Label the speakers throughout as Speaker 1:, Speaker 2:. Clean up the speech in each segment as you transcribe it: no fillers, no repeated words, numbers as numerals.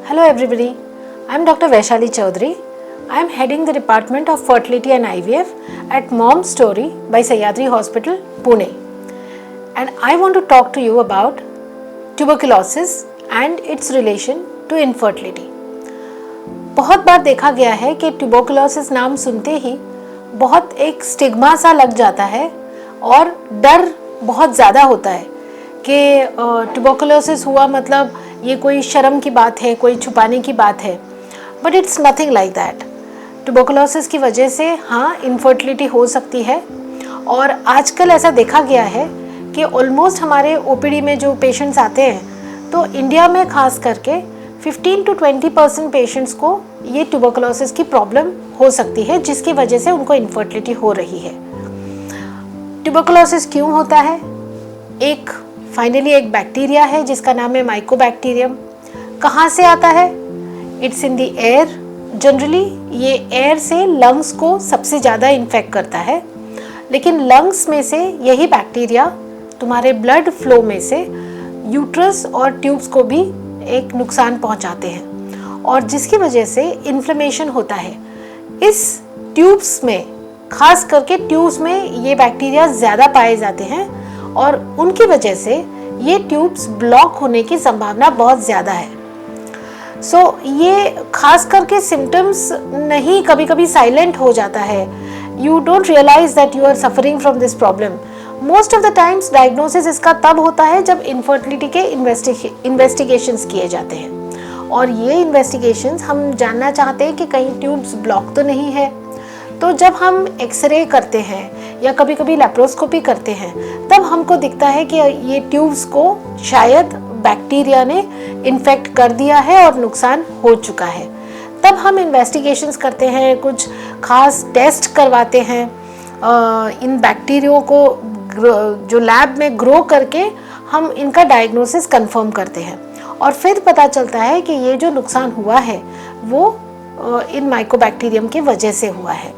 Speaker 1: Hello everybody, I am Dr. Vaishali Chaudhary. I am heading the Department of Fertility and IVF at Mom Story by Sahyadri Hospital, Pune. And I want to talk to you about tuberculosis and its relation to infertility. बहुत बार देखा गया है कि tuberculosis नाम सुनते ही बहुत एक stigma सा लग जाता है और डर बहुत ज़्यादा होता है कि ट्यूबरकुलोसिस हुआ मतलब ये कोई शर्म की बात है, कोई छुपाने की बात है. But it's nothing like that. Tuberculosis की वजह से हाँ इनफर्टिलिटी हो सकती है और आजकल ऐसा देखा गया है कि ऑलमोस्ट हमारे ओपीडी में जो पेशेंट्स आते हैं तो इंडिया में खास करके 15 to 20% पेशेंट्स को ये ट्यूबरकुलोसिस की प्रॉब्लम हो सकती है जिसकी वजह से उनको इनफर्टिलिटी हो रही है. ट्यूबरकुलोसिस क्यों होता है? फाइनली एक बैक्टीरिया है जिसका नाम है माइकोबैक्टीरियम. कहाँ से आता है? It's in the air. Generally ये एयर से लंग्स को सबसे ज़्यादा इन्फेक्ट करता है, लेकिन लंग्स में से यही बैक्टीरिया तुम्हारे ब्लड फ्लो में से यूट्रस और ट्यूब्स को भी एक नुकसान पहुंचाते हैं और जिसकी वजह से इन्फ्लेमेशन होता है. इस ट्यूब्स में, खास करके ट्यूब्स में ये बैक्टीरिया ज़्यादा पाए जाते हैं और उनकी वजह से ये ट्यूब्स ब्लॉक होने की संभावना बहुत ज़्यादा है. ये खास करके सिम्टम्स नहीं, कभी कभी साइलेंट हो जाता है. You don't realise that you are suffering from this problem. Most of the times diagnosis इसका तब होता है जब इनफर्टिलिटी के इन्वेस्टिगेशंस किए जाते हैं और ये इन्वेस्टिगेशंस हम जानना चाहते हैं कि कहीं ट्यूब्स ब्लॉक तो नहीं है. तो जब हम एक्सरे करते हैं या कभी कभी लेप्रोस्कोपी करते हैं तब हमको दिखता है कि ये ट्यूब्स को शायद बैक्टीरिया ने इन्फेक्ट कर दिया है और नुकसान हो चुका है. तब हम इन्वेस्टिगेशंस करते हैं, कुछ खास टेस्ट करवाते हैं, इन बैक्टीरियो को जो लैब में ग्रो करके हम इनका डायग्नोसिस कंफर्म करते हैं और फिर पता चलता है कि ये जो नुकसान हुआ है वो इन माइकोबैक्टीरियम की वजह से हुआ है.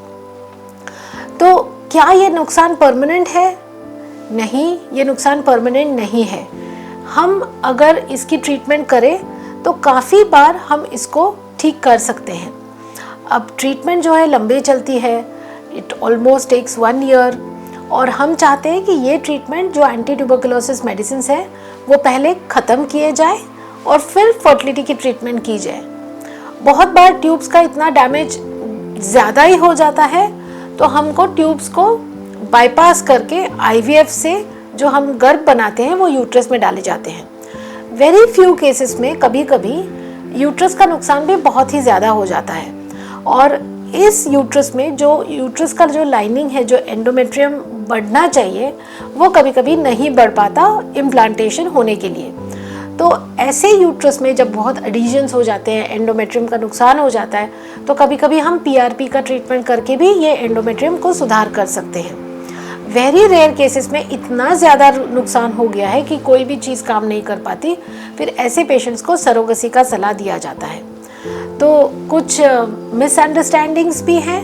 Speaker 1: तो क्या ये नुकसान परमानेंट है? नहीं, ये नुकसान परमानेंट नहीं है. हम अगर इसकी ट्रीटमेंट करें तो काफ़ी बार हम इसको ठीक कर सकते हैं. अब ट्रीटमेंट जो है लंबी चलती है, इट ऑलमोस्ट टेक्स 1 year और हम चाहते हैं कि ये ट्रीटमेंट जो एंटी ट्यूबरकुलोसिस मेडिसिन है वो पहले ख़त्म किए जाए और फिर फर्टिलिटी की ट्रीटमेंट की जाए. बहुत बार ट्यूब्स का इतना डैमेज ज़्यादा ही हो जाता है तो हमको ट्यूब्स को बाईपास करके आईवीएफ से जो हम गर्भ बनाते हैं वो यूट्रस में डाले जाते हैं. वेरी फ्यू केसेस में कभी कभी यूट्रस का नुकसान भी बहुत ही ज़्यादा हो जाता है और इस यूट्रस में जो यूट्रस का जो लाइनिंग है, जो एंडोमेट्रियम बढ़ना चाहिए, वो कभी कभी नहीं बढ़ पाता इम्प्लांटेशन होने के लिए. तो ऐसे यूट्रस में जब बहुत एडिशंस हो जाते हैं, एंडोमेट्रियम का नुकसान हो जाता है, तो कभी कभी हम पीआरपी का ट्रीटमेंट करके भी ये एंडोमेट्रियम को सुधार कर सकते हैं. वेरी रेयर केसेस में इतना ज़्यादा नुकसान हो गया है कि कोई भी चीज़ काम नहीं कर पाती, फिर ऐसे पेशेंट्स को सरोगेसी का सलाह दिया जाता है. तो कुछ मिसअंडरस्टैंडिंग्स भी हैं.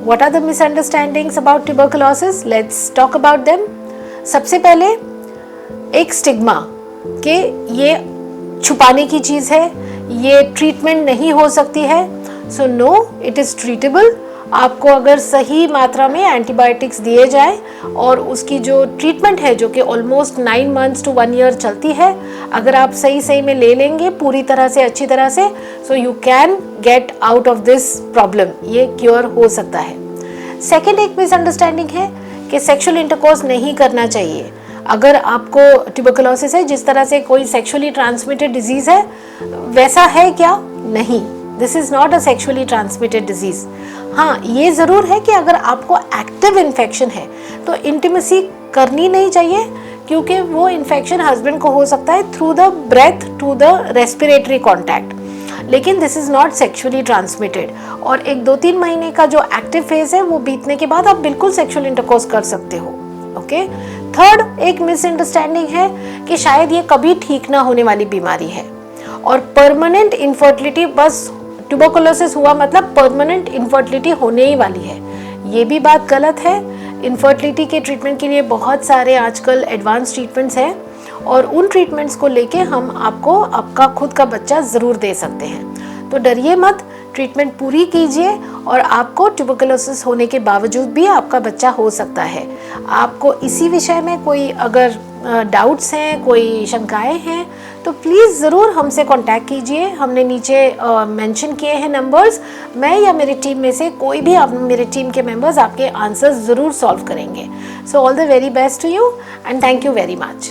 Speaker 1: What are the misunderstandings about tuberculosis? Let's talk about them. सबसे पहले एक स्टिग्मा कि ये छुपाने की चीज़ है, ये ट्रीटमेंट नहीं हो सकती है. So no, it is treatable. आपको अगर सही मात्रा में एंटीबायोटिक्स दिए जाए और उसकी जो ट्रीटमेंट है जो कि ऑलमोस्ट 9 months to 1 year चलती है, अगर आप सही में ले लेंगे पूरी तरह से, अच्छी तरह से, so you can get out of this problem. ये क्योर हो सकता है. सेकेंड एक मिसअंडरस्टैंडिंग है कि सेक्शुअल इंटरकोर्स नहीं करना चाहिए. अगर आपको ट्यूबरकुलोसिस है, जिस तरह से कोई सेक्सुअली ट्रांसमिटेड डिजीज़ है वैसा है क्या? नहीं, this is not a sexually transmitted disease. हाँ, ये ज़रूर है कि अगर आपको एक्टिव इन्फेक्शन है तो इंटीमेसी करनी नहीं चाहिए क्योंकि वो इन्फेक्शन हस्बैंड को हो सकता है through the breath to the respiratory contact, लेकिन this is not sexually transmitted. और एक 2-3 महीने का जो एक्टिव फेज है वो बीतने के बाद आप बिल्कुल सेक्सुअल इंटरकोर्स कर सकते हो. ओके. थर्ड एक मिसअंडरस्टैंडिंग है कि शायद ये कभी ठीक ना होने वाली बीमारी है और परमानेंट इनफर्टिलिटी, बस ट्यूबरकुलोसिस हुआ मतलब परमानेंट इनफर्टिलिटी होने ही वाली है. ये भी बात गलत है. इनफर्टिलिटी के ट्रीटमेंट के लिए बहुत सारे आजकल एडवांस ट्रीटमेंट्स हैं और उन ट्रीटमेंट्स को लेके हम आपको आपका खुद का बच्चा ज़रूर दे सकते हैं। तो डरिए मत, ट्रीटमेंट पूरी कीजिए और आपको ट्यूबरकुलोसिस होने के बावजूद भी आपका बच्चा हो सकता है। आपको इसी विषय में कोई अगर डाउट्स हैं, कोई शंकाएं हैं, तो प्लीज़ ज़रूर हमसे कांटेक्ट कीजिए। हमने नीचे मेंशन किए हैं नंबर्स। मैं या मेरी टीम में से कोई भी मेरे टीम के मेंबर्स आपके आंसर्स ज़रूर सॉल्व करेंगे। So all the very best to you and thank you very much.